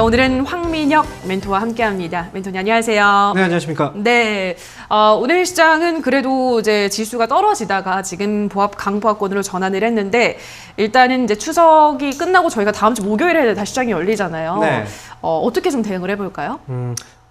자, 오늘은 황민혁 멘토와 함께합니다. 멘토님 안녕하세요. 네, 안녕하십니까. 네, 오늘 시장은 그래도 이제 지수가 떨어지다가 지금 강보합권으로 전환을 했는데 일단은 이제 추석이 끝나고 저희가 다음 주 목요일에 다시 시장이 열리잖아요. 네. 어떻게 좀 대응을 해볼까요?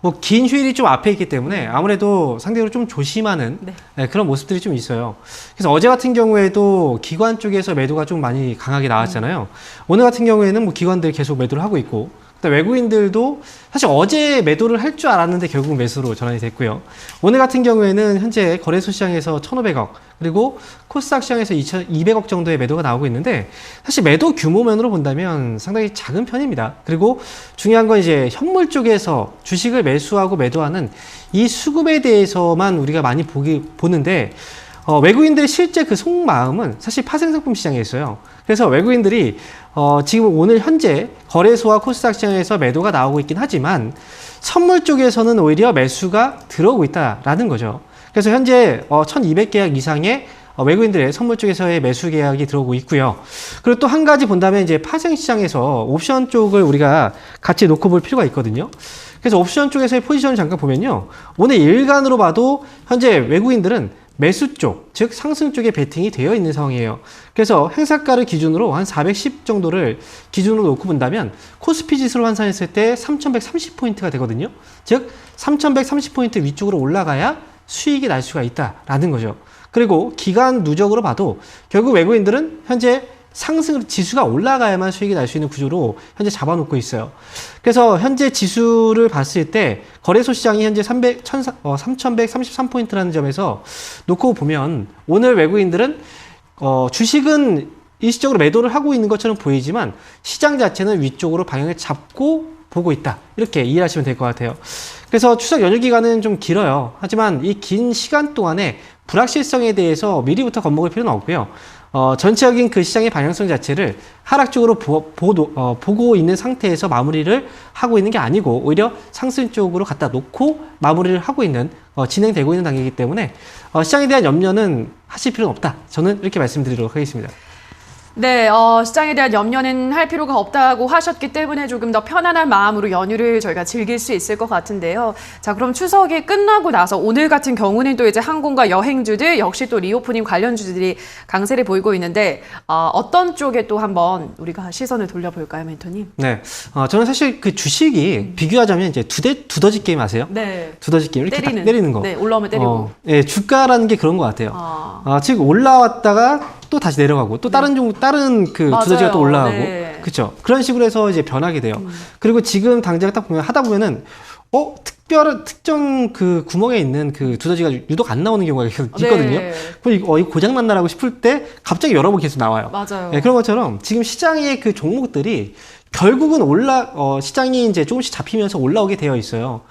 뭐 긴 휴일이 좀 앞에 있기 때문에 아무래도 상대적으로 좀 조심하는 네. 그런 모습들이 좀 있어요. 그래서 어제 같은 경우에도 기관 쪽에서 매도가 좀 많이 강하게 나왔잖아요. 오늘 같은 경우에는 뭐 기관들이 계속 매도를 하고 있고, 외국인들도 사실 어제 매도를 할 줄 알았는데 결국 매수로 전환이 됐고요. 오늘 같은 경우에는 현재 거래소 시장에서 1,500억, 그리고 코스닥 시장에서 2,200억 정도의 매도가 나오고 있는데, 사실 매도 규모면으로 본다면 상당히 작은 편입니다. 그리고 중요한 건 이제 현물 쪽에서 주식을 매수하고 매도하는 이 수급에 대해서만 우리가 많이 보는데, 외국인들의 실제 그 속마음은 사실 파생상품 시장에 있어요. 그래서 외국인들이 지금 오늘 현재 거래소와 코스닥 시장에서 매도가 나오고 있긴 하지만 선물 쪽에서는 오히려 매수가 들어오고 있다라는 거죠. 그래서 현재 1,200계약 이상의 외국인들의 선물 쪽에서의 매수 계약이 들어오고 있고요. 그리고 또 한 가지 본다면 이제 파생 시장에서 옵션 쪽을 우리가 같이 놓고 볼 필요가 있거든요. 그래서 옵션 쪽에서의 포지션을 잠깐 보면요. 오늘 일간으로 봐도 현재 외국인들은 매수 쪽, 즉 상승 쪽에 베팅이 되어 있는 상황이에요. 그래서 행사가를 기준으로 한 410 정도를 기준으로 놓고 본다면 코스피 지수로 환산했을 때 3,130포인트가 되거든요. 즉 3,130포인트 위쪽으로 올라가야 수익이 날 수가 있다라는 거죠. 그리고 기간 누적으로 봐도 결국 외국인들은 현재 상승 지수가 올라가야만 수익이 날 수 있는 구조로 현재 잡아놓고 있어요. 그래서 현재 지수를 봤을 때 거래소 시장이 현재 3,133포인트라는 점에서 놓고 보면 오늘 외국인들은 주식은 일시적으로 매도를 하고 있는 것처럼 보이지만 시장 자체는 위쪽으로 방향을 잡고 보고 있다. 이렇게 이해하시면 될 것 같아요. 그래서 추석 연휴 기간은 좀 길어요. 하지만 이 긴 시간 동안에 불확실성에 대해서 미리부터 겁먹을 필요는 없고요. 전체적인 그 시장의 방향성 자체를 하락적으로 보고 있는 상태에서 마무리를 하고 있는 게 아니고 오히려 상승 쪽으로 갖다 놓고 마무리를 하고 있는 진행되고 있는 단계이기 때문에 시장에 대한 염려는 하실 필요는 없다. 저는 이렇게 말씀드리도록 하겠습니다. 네, 시장에 대한 염려는 할 필요가 없다고 하셨기 때문에 조금 더 편안한 마음으로 연휴를 저희가 즐길 수 있을 것 같은데요. 자, 그럼 추석이 끝나고 나서 오늘 같은 경우는 또 이제 항공과 여행주들 역시 또 리오프닝 관련주들이 강세를 보이고 있는데 어떤 쪽에 또 한번 우리가 시선을 돌려볼까요, 멘토님? 네, 저는 사실 그 주식이 비교하자면 이제 두더지 게임 아세요? 네. 두더지 게임 이렇게 때리는 거. 네, 올라오면 때리고. 네, 주가라는 게 그런 것 같아요. 즉 올라왔다가 또 다시 내려가고 또 다른 그 맞아요. 두더지가 또 올라가고 네. 그렇죠. 그런 식으로 해서 이제 변하게 돼요. 그리고 지금 당장 딱 보면 하다 보면은 특정 그 구멍에 있는 그 두더지가 유독 안 나오는 경우가 있거든요. 네. 그럼 이거 고장 났나라고 싶을 때 갑자기 여러 번 계속 나와요. 맞아요. 네, 그런 것처럼 지금 시장의 그 종목들이 결국은 시장이 이제 조금씩 잡히면서 올라오게 되어 있어요.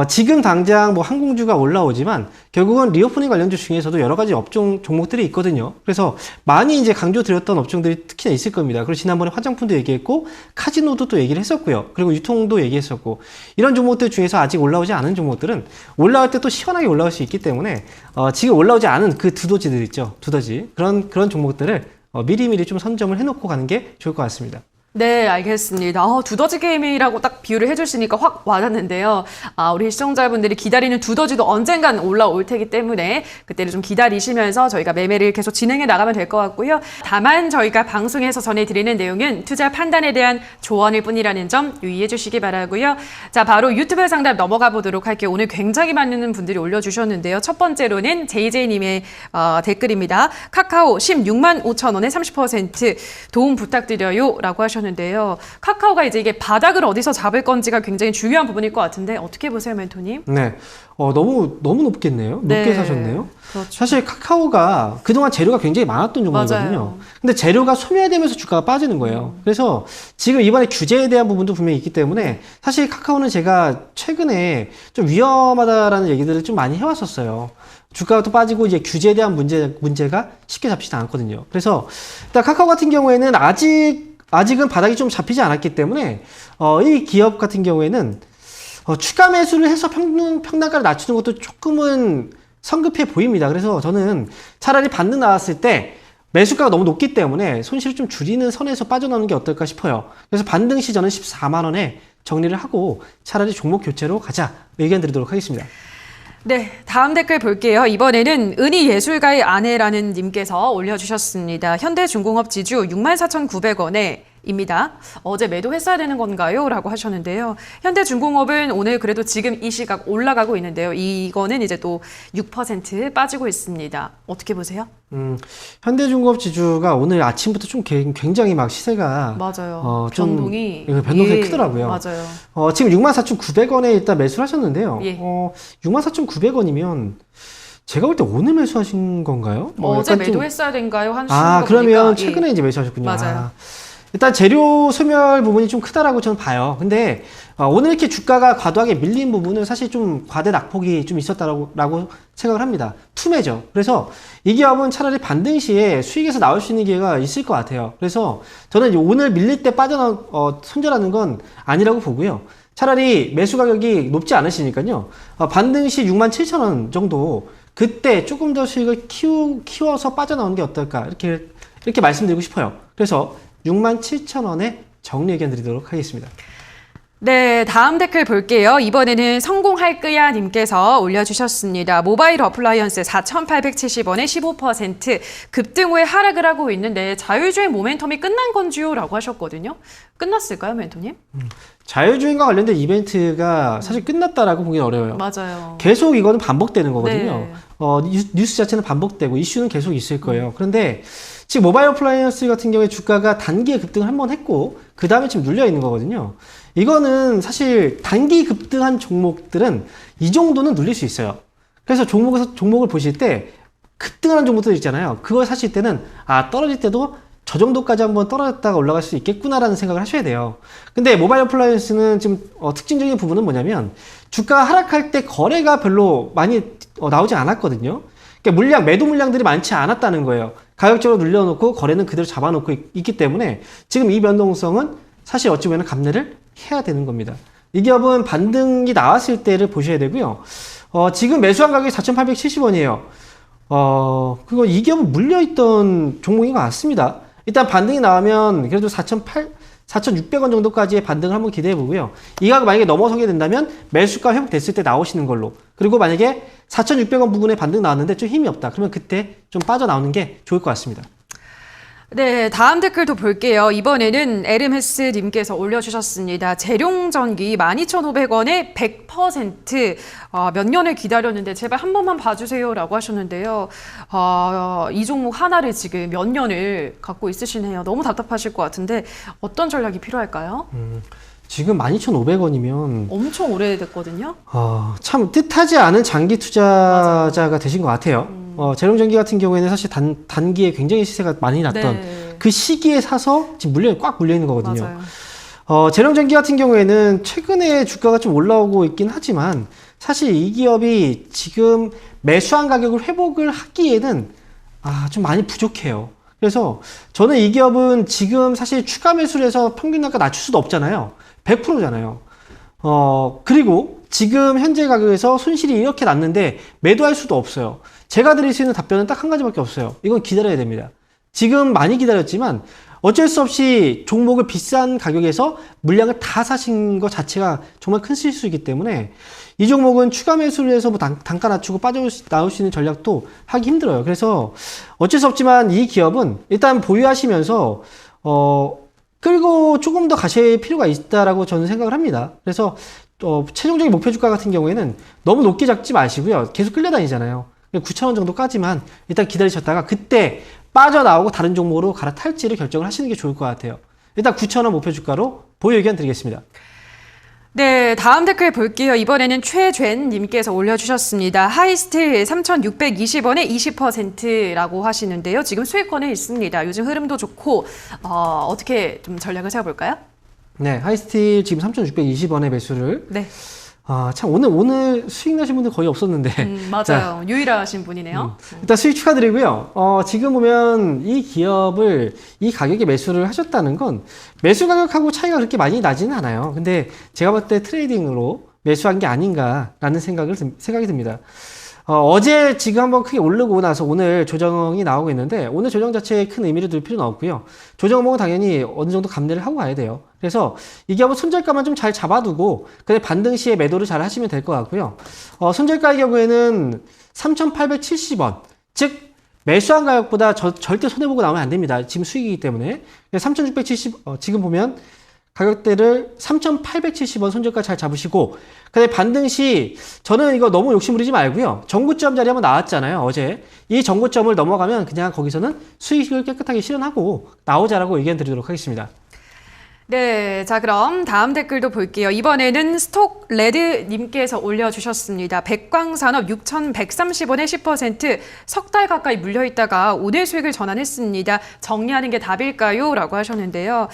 지금 당장 뭐 항공주가 올라오지만 결국은 리오프닝 관련주 중에서도 여러 가지 업종 종목들이 있거든요. 그래서 많이 이제 강조드렸던 업종들이 특히나 있을 겁니다. 그리고 지난번에 화장품도 얘기했고 카지노도 또 얘기를 했었고요. 그리고 유통도 얘기했었고 이런 종목들 중에서 아직 올라오지 않은 종목들은 올라올 때 또 시원하게 올라올 수 있기 때문에 지금 올라오지 않은 그 두더지들 있죠. 두더지 그런 종목들을 미리미리 좀 선점을 해놓고 가는 게 좋을 것 같습니다. 네, 알겠습니다. 두더지 게임이라고 딱 비유를 해주시니까 확 와닿는데요. 우리 시청자분들이 기다리는 두더지도 언젠간 올라올 테기 때문에 그때를 좀 기다리시면서 저희가 매매를 계속 진행해 나가면 될 것 같고요. 다만 저희가 방송에서 전해드리는 내용은 투자 판단에 대한 조언일 뿐이라는 점 유의해 주시기 바라고요. 자, 바로 유튜브 상담 넘어가 보도록 할게요. 오늘 굉장히 많은 분들이 올려주셨는데요. 첫 번째로는 JJ님의 댓글입니다. 카카오 16만 5천 원에 30% 도움 부탁드려요 라고 하셨는데요. 카카오가 이제 이게 바닥을 어디서 잡을 건지가 굉장히 중요한 부분일 것 같은데 어떻게 보세요, 멘토님? 네, 너무 높겠네요. 네. 높게 사셨네요. 그렇죠. 사실 카카오가 그동안 재료가 굉장히 많았던 종목이거든요. 맞아요. 근데 재료가 소멸되면서 주가가 빠지는 거예요. 그래서 지금 이번에 규제에 대한 부분도 분명히 있기 때문에 사실 카카오는 제가 최근에 좀 위험하다라는 얘기들을 좀 많이 해왔었어요. 주가가 또 빠지고 이제 규제에 대한 문제가 쉽게 잡히지 않거든요. 그래서 일단 카카오 같은 경우에는 아직은 바닥이 좀 잡히지 않았기 때문에 이 기업 같은 경우에는 추가 매수를 해서 평단가를 낮추는 것도 조금은 성급해 보입니다. 그래서 저는 차라리 반등 나왔을 때 매수가가 너무 높기 때문에 손실을 좀 줄이는 선에서 빠져나오는 게 어떨까 싶어요. 그래서 반등 시 저는 14만 원에 정리를 하고 차라리 종목 교체로 가자 의견 드리도록 하겠습니다. 네, 다음 댓글 볼게요. 이번에는 은희 예술가의 아내라는 님께서 올려주셨습니다. 현대중공업 지주 64,900원에 입니다. 어제 매도했어야 되는 건가요? 라고 하셨는데요. 현대중공업은 오늘 그래도 지금 이 시각 올라가고 있는데요. 이거는 이제 또 6% 빠지고 있습니다. 어떻게 보세요? 현대중공업 지주가 오늘 아침부터 좀 굉장히 막 시세가 맞아요. 좀 변동이 크더라고요. 맞아요. 지금 64,900원에 일단 매수를 하셨는데요. 예. 64,900원이면 제가 볼 때 오늘 매수하신 건가요? 어제 매도했어야 된가요? 하시는 거 그러면 보니까, 최근에 예. 이제 매수하셨군요. 맞아요. 일단 재료 소멸 부분이 좀 크다라고 저는 봐요. 근데 오늘 이렇게 주가가 과도하게 밀린 부분은 사실 좀 과대 낙폭이 좀 있었다라고 생각을 합니다. 투매죠. 그래서 이 기업은 차라리 반등 시에 수익에서 나올 수 있는 기회가 있을 것 같아요. 그래서 저는 오늘 밀릴 때 손절하는 건 아니라고 보고요. 차라리 매수 가격이 높지 않으시니까요. 반등 시 67,000원 정도 그때 조금 더 수익을 키워서 빠져나오는 게 어떨까 이렇게 말씀드리고 싶어요. 그래서 67,000원에 정리 의견 드리도록 하겠습니다. 네, 다음 댓글 볼게요. 이번에는 성공할 거야 님께서 올려주셨습니다. 모바일 어플라이언스 4,870원에 15% 급등 후에 하락을 하고 있는데 자율주행 모멘텀이 끝난 건지요? 라고 하셨거든요. 끝났을까요, 멘토님? 자율주행과 관련된 이벤트가 사실 끝났다라고 보기는 어려워요. 맞아요. 계속 이거는 반복되는 거거든요. 네. 뉴스 자체는 반복되고 이슈는 계속 있을 거예요. 그런데 지금 모바일 어플라이언스 같은 경우에 주가가 단기에 급등을 한번 했고 그 다음에 지금 눌려 있는 거거든요. 이거는 사실 단기 급등한 종목들은 이 정도는 눌릴 수 있어요. 그래서 종목을 보실 때 급등하는 종목들 있잖아요. 그걸 사실 때는 떨어질 때도 저 정도까지 한번 떨어졌다가 올라갈 수 있겠구나라는 생각을 하셔야 돼요. 근데 모바일 어플라이언스는 지금 특징적인 부분은 뭐냐면 주가가 하락할 때 거래가 별로 많이 나오지 않았거든요. 그러니까 매도 물량들이 많지 않았다는 거예요. 가격적으로 눌려놓고 거래는 그대로 잡아놓고 있기 때문에 지금 이 변동성은 사실 어찌 보면 감내를 해야 되는 겁니다. 이 기업은 반등이 나왔을 때를 보셔야 되고요. 지금 매수한 가격이 4,870원이에요. 그리고 이 기업은 물려있던 종목인 것 같습니다. 일단 반등이 나오면 그래도 4,600원 정도까지의 반등을 한번 기대해 보고요. 이 가격 만약에 넘어서게 된다면 매수가 회복됐을 때 나오시는 걸로. 그리고 만약에 4,600원 부분에 반등 나왔는데 좀 힘이 없다. 그러면 그때 좀 빠져나오는 게 좋을 것 같습니다. 네, 다음 댓글도 볼게요. 이번에는 에르메스 님께서 올려주셨습니다. 재룡전기 12,500원에 100% 몇 년을 기다렸는데 제발 한 번만 봐주세요 라고 하셨는데요. 이 종목 하나를 지금 몇 년을 갖고 있으시네요. 너무 답답하실 것 같은데 어떤 전략이 필요할까요? 지금 12,500원이면 엄청 오래됐거든요. 참 뜻하지 않은 장기 투자자가 되신 것 같아요. 재룡전기 같은 경우에는 사실 단기에 굉장히 시세가 많이 났던 네. 그 시기에 사서 지금 꽉 물려 있는 거거든요. 맞아요. 재룡전기 같은 경우에는 최근에 주가가 좀 올라오고 있긴 하지만 사실 이 기업이 지금 매수한 가격을 회복을 하기에는 좀 많이 부족해요. 그래서 저는 이 기업은 지금 사실 추가 매수를 해서 평균 단가 낮출 수도 없잖아요. 100%잖아요. 그리고 지금 현재 가격에서 손실이 이렇게 났는데 매도할 수도 없어요. 제가 드릴 수 있는 답변은 딱 한 가지밖에 없어요. 이건 기다려야 됩니다. 지금 많이 기다렸지만 어쩔 수 없이 종목을 비싼 가격에서 물량을 다 사신 것 자체가 정말 큰 실수이기 때문에 이 종목은 추가 매수를 해서 단가 낮추고 나올 수 있는 전략도 하기 힘들어요. 그래서 어쩔 수 없지만 이 기업은 일단 보유하시면서 끌고 조금 더 가실 필요가 있다라고 저는 생각을 합니다. 그래서 최종적인 목표 주가 같은 경우에는 너무 높게 잡지 마시고요. 계속 끌려다니잖아요. 9,000원 정도까지만 일단 기다리셨다가 그때 빠져나오고 다른 종목으로 갈아탈지를 결정을 하시는 게 좋을 것 같아요. 일단 9,000원 목표 주가로 보유 의견 드리겠습니다. 네, 다음 댓글 볼게요. 이번에는 최죄님께서 올려주셨습니다. 하이스틸 3,620원에 20%라고 하시는데요. 지금 수익권에 있습니다. 요즘 흐름도 좋고 어떻게 좀 전략을 세워볼까요? 네, 하이스틸 지금 3,620원에 매수를. 네. 참 오늘 수익 나신 분들 거의 없었는데. 맞아요. 자, 유일하신 분이네요. 일단 수익 축하드리고요. 지금 보면 이 기업을 이 가격에 매수를 하셨다는 건 매수 가격하고 차이가 그렇게 많이 나지는 않아요. 근데 제가 봤을 때 트레이딩으로 매수한 게 아닌가라는 생각이 듭니다. 어제 지금 한번 크게 오르고 나서 오늘 조정이 나오고 있는데 오늘 조정 자체에 큰 의미를 둘 필요는 없고요. 조정은 당연히 어느 정도 감내를 하고 가야 돼요. 그래서 이 기업은 손절가만 좀 잘 잡아두고 근데 반등 시에 매도를 잘 하시면 될 것 같고요. 손절가의 경우에는 3,870원, 즉 매수한 가격보다 절대 손해보고 나오면 안 됩니다. 지금 수익이기 때문에 3,670 지금 보면 가격대를 3,870원 손절가 잘 잡으시고 근데 반등 시 저는 이거 너무 욕심 부리지 말고요. 전고점 자리 한번 나왔잖아요. 어제 이 전고점을 넘어가면 그냥 거기서는 수익을 깨끗하게 실현하고 나오자라고 의견 드리도록 하겠습니다. 네, 자 그럼 다음 댓글도 볼게요. 이번에는 스톡레드님께서 올려주셨습니다. 백광산업 6,130원에 10% 석 달 가까이 물려있다가 오늘 수익을 전환했습니다. 정리하는 게 답일까요? 라고 하셨는데요.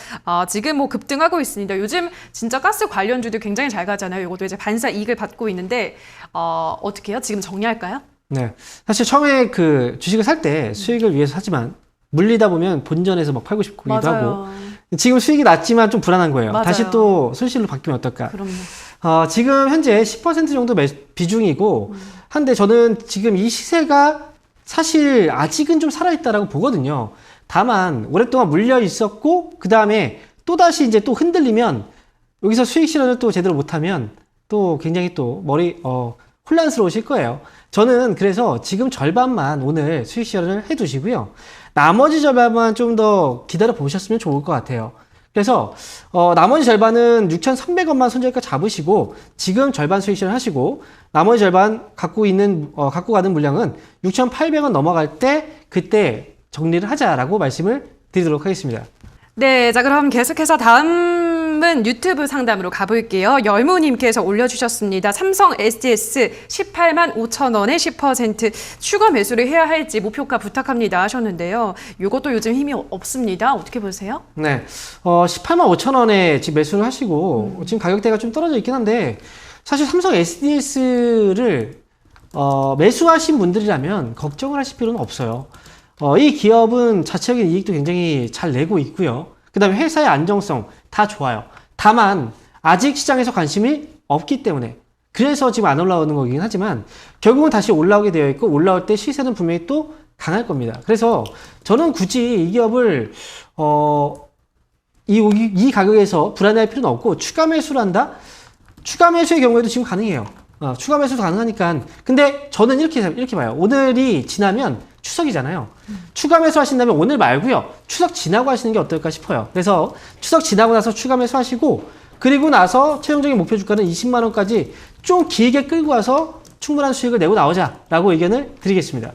지금 뭐 급등하고 있습니다. 요즘 진짜 가스 관련주도 굉장히 잘 가잖아요. 이것도 이제 반사 이익을 받고 있는데 어떻게 해요? 지금 정리할까요? 네, 사실 처음에 그 주식을 살 때 수익을 위해서 사지만 물리다 보면 본전에서 막 팔고 싶기도 하고 지금 수익이 낮지만 좀 불안한 거예요. 맞아요. 다시 또 손실로 바뀌면 어떨까? 그럼요. 지금 현재 10% 정도 비중이고 한데 저는 지금 이 시세가 사실 아직은 좀 살아있다라고 보거든요. 다만 오랫동안 물려 있었고 그 다음에 또 다시 이제 또 흔들리면 여기서 수익 실현을 또 제대로 못하면 또 굉장히 또 혼란스러우실 거예요. 저는 그래서 지금 절반만 오늘 수익 실현을 해두시고요. 나머지 절반만 좀 더 기다려 보셨으면 좋을 것 같아요. 그래서 나머지 절반은 6,300원만 손절가 잡으시고 지금 절반 수익 실현 하시고 나머지 절반 갖고 가는 물량은 6,800원 넘어갈 때 그때 정리를 하자라고 말씀을 드리도록 하겠습니다. 네, 자 그럼 계속해서 다음은 유튜브 상담으로 가볼게요. 열무님께서 올려주셨습니다. 삼성 SDS 18만 5천 원에 10% 추가 매수를 해야 할지 목표가 부탁합니다 하셨는데요. 이것도 요즘 힘이 없습니다. 어떻게 보세요? 네, 18만 5천 원에 지금 매수를 하시고 지금 가격대가 좀 떨어져 있긴 한데 사실 삼성 SDS를 매수하신 분들이라면 걱정을 하실 필요는 없어요. 이 기업은 자체적인 이익도 굉장히 잘 내고 있고요. 그 다음에 회사의 안정성 다 좋아요. 다만 아직 시장에서 관심이 없기 때문에 그래서 지금 안 올라오는 거긴 하지만 결국은 다시 올라오게 되어 있고 올라올 때 시세는 분명히 또 강할 겁니다. 그래서 저는 굳이 이 기업을 이 가격에서 불안해할 필요는 없고 추가 매수를 한다? 추가 매수의 경우에도 지금 가능해요. 추가 매수도 가능하니까. 근데 저는 이렇게 봐요. 오늘이 지나면 추석이잖아요. 추가 매수 하신다면 오늘 말고요. 추석 지나고 하시는 게 어떨까 싶어요. 그래서 추석 지나고 나서 추가 매수 하시고 그리고 나서 최종적인 목표 주가는 20만 원까지 좀 길게 끌고 와서 충분한 수익을 내고 나오자라고 의견을 드리겠습니다.